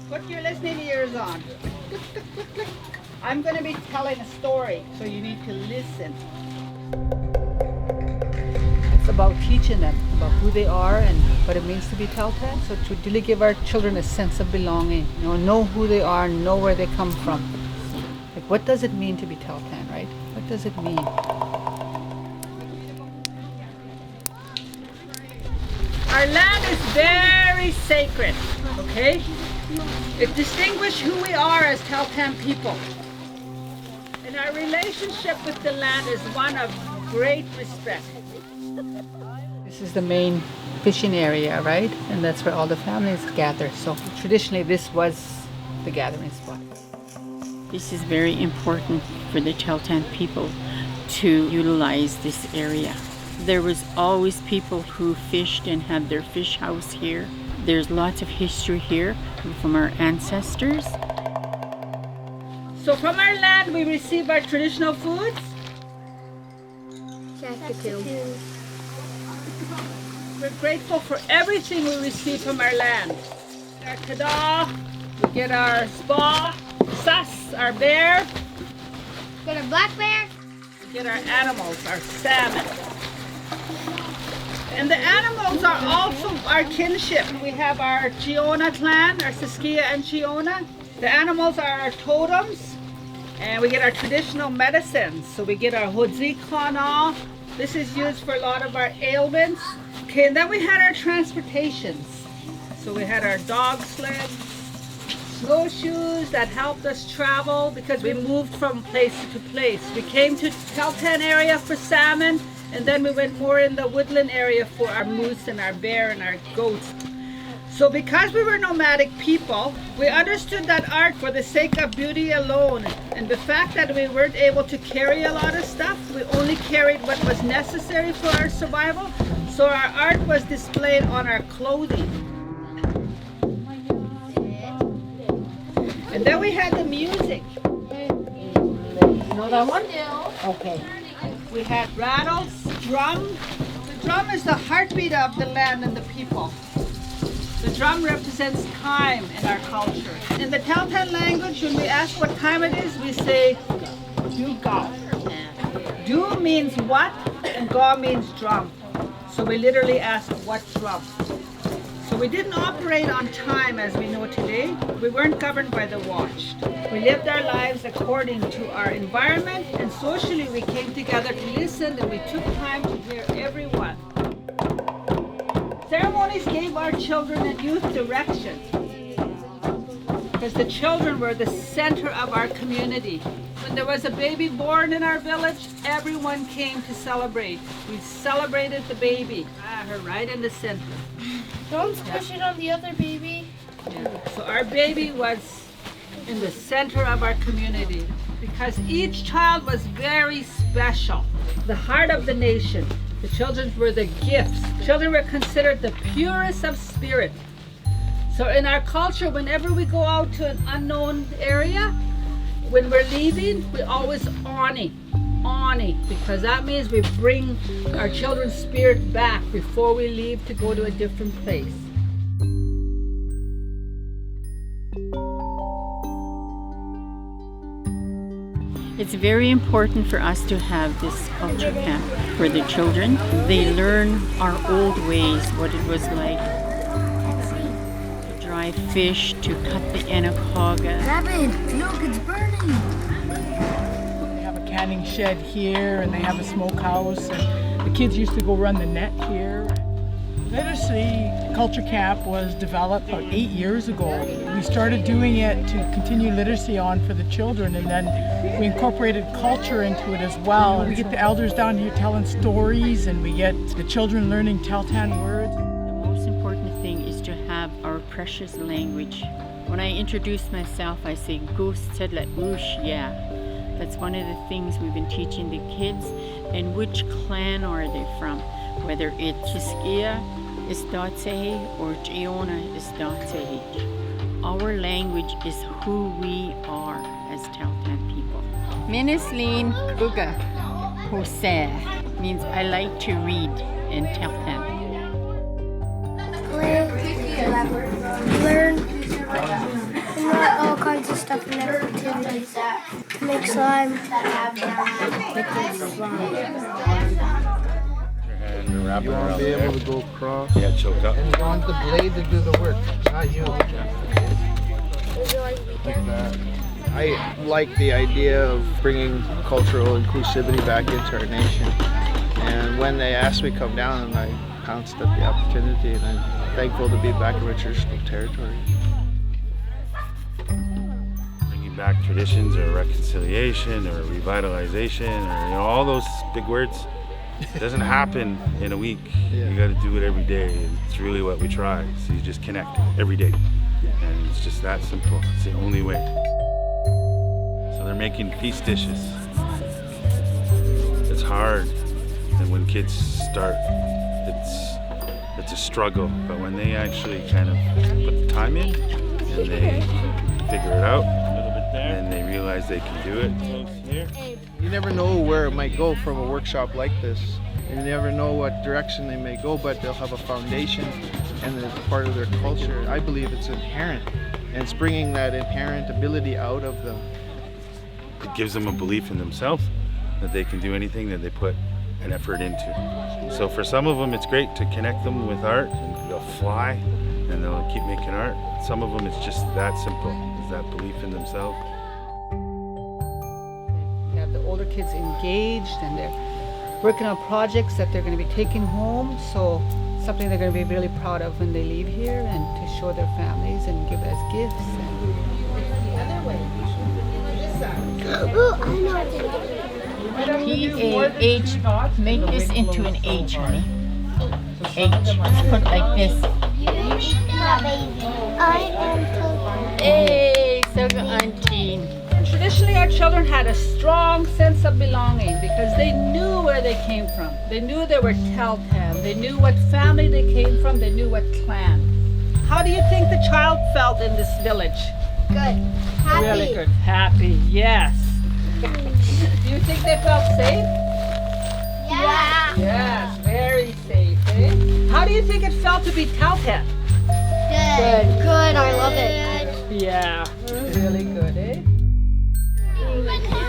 Put your listening ears on. I'm going to be telling a story, so you need to listen. It's about teaching them about who they are and what it means to be Tahltan. So to really give our children a sense of belonging, know who they are, know where they come from. Like, what does it mean to be Tahltan, right? What does it mean? Our land is very sacred, okay? It distinguishes who we are as Tahltan people. And our relationship with the land is one of great respect. This is the main fishing area, right? And that's where all the families gather. So traditionally this was the gathering spot. This is very important for the Tahltan people to utilize this area. There was always people who fished and had their fish house here. There's lots of history here from our ancestors. So from our land we receive our traditional foods. We're grateful for everything we receive from our land. Our kada, we get our spa, sus, our bear. We get our black bear. We get our animals, our salmon. And the animals are also our kinship. We have our Chiona clan, our Siskia and Chiona. The animals are our totems. And we get our traditional medicines. So we get our Hodzi Kana. This is used for a lot of our ailments. Okay, and then we had our transportations. So we had our dog sleds, snowshoes that helped us travel because we moved from place to place. We came to Tahltan area for salmon, and then we went more in the woodland area for our moose and our bear and our goats. So because we were nomadic people, we understood that art for the sake of beauty alone, and the fact that we weren't able to carry a lot of stuff, we only carried what was necessary for our survival. So our art was displayed on our clothing. And then we had the music. Know that one? Okay. We had rattles, drum. The drum is the heartbeat of the land and the people. The drum represents time in our culture. In the Tahltan language, when we ask what time it is, we say, Du Ga. Du means what, and Ga means drum. So we literally ask, what drum? So we didn't operate on time as we know today. We weren't governed by the watch. We lived our lives according to our environment, and socially we came together to listen, and we took time to hear everyone. Ceremonies gave our children and youth direction, because the children were the center of our community. When there was a baby born in our village, everyone came to celebrate. We celebrated the baby, her right in the center. Don't squish it on the other baby. Yeah. So our baby was in the center of our community because each child was very special. The heart of the nation. The children were the gifts. Children were considered the purest of spirit. So in our culture, whenever we go out to an unknown area, when we're leaving, we always ani, because that means we bring our children's spirit back before we leave to go to a different place. It's very important for us to have this culture camp for the children. They learn our old ways, what it was like to dry fish, to cut the anaconda. Rabbit, look, it's burning. They have a canning shed here, and they have a smokehouse, and the kids used to go run the net here. Literacy Culture Camp was developed about 8 years ago. We started doing it to continue literacy on for the children, and then we incorporated culture into it as well. We get the elders down here telling stories, and we get the children learning Tahltan words. The most important thing is to have our precious language. When I introduce myself, I say, Gus Tedla Ush, yeah. That's one of the things we've been teaching the kids. And which clan are they from? Whether it's Siskia Istatsehi or Chiona Istatsehi. Our language is who we are as Tahltan people. Minislin Uga Hoseh means I like to read in Tahltan. Learn Make slime. Make slime. And wrap it You want around to be there. able to go across. Yeah, choke up. And you want the blade to do the work, not you. Like that. I like the idea of bringing cultural inclusivity back into our nation. And when they asked me to come down, and I pounced at the opportunity, and I'm thankful to be back in traditional territory. Bringing back traditions or reconciliation or revitalization or all those big words. It doesn't happen in a week. Yeah. You got to do it every day. And it's really what we try. So you just connect every day. And it's just that simple. It's the only way. So they're making peace dishes. It's hard. And when kids start, it's a struggle. But when they actually kind of put the time in and they figure it out, and they realize they can do it. Close here. You never know where it might go from a workshop like this. You never know what direction they may go, but they'll have a foundation and it's part of their culture. I believe it's inherent, and it's bringing that inherent ability out of them. It gives them a belief in themselves that they can do anything that they put an effort into. So for some of them, it's great to connect them with art, and they'll fly and they'll keep making art. Some of them, it's just that simple, is that belief in themselves. We have the older kids engaged and they're working on projects that they're going to be taking home. So something they're going to be really proud of when they leave here and to show their families and give as gifts. The other way. Ooh, I know what to do. P-A-H. Make this into an H, honey. H. Put it like this. I am Coco. Hey, so good, Auntie. Traditionally, our children had a strong sense of belonging because they knew where they came from. They knew they were Tahltan. They knew what family they came from. They knew what clan. How do you think the child felt in this village? Good. Happy. Really good. Happy, yes. Do you think they felt safe? Yeah. Yes, very safe. Eh? How do you think it felt to be Tahltan? Good. Good. I love it. Yeah, really good, eh?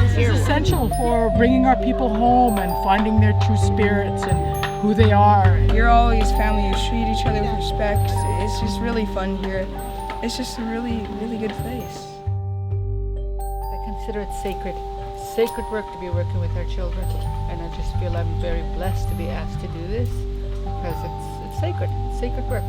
This is essential for bringing our people home and finding their true spirits and who they are. You're always family. You treat each other with respect. It's just really fun here. It's just a really, really good place. I consider it sacred work to be working with our children, and I just feel I'm very blessed to be asked to do this because it's sacred work.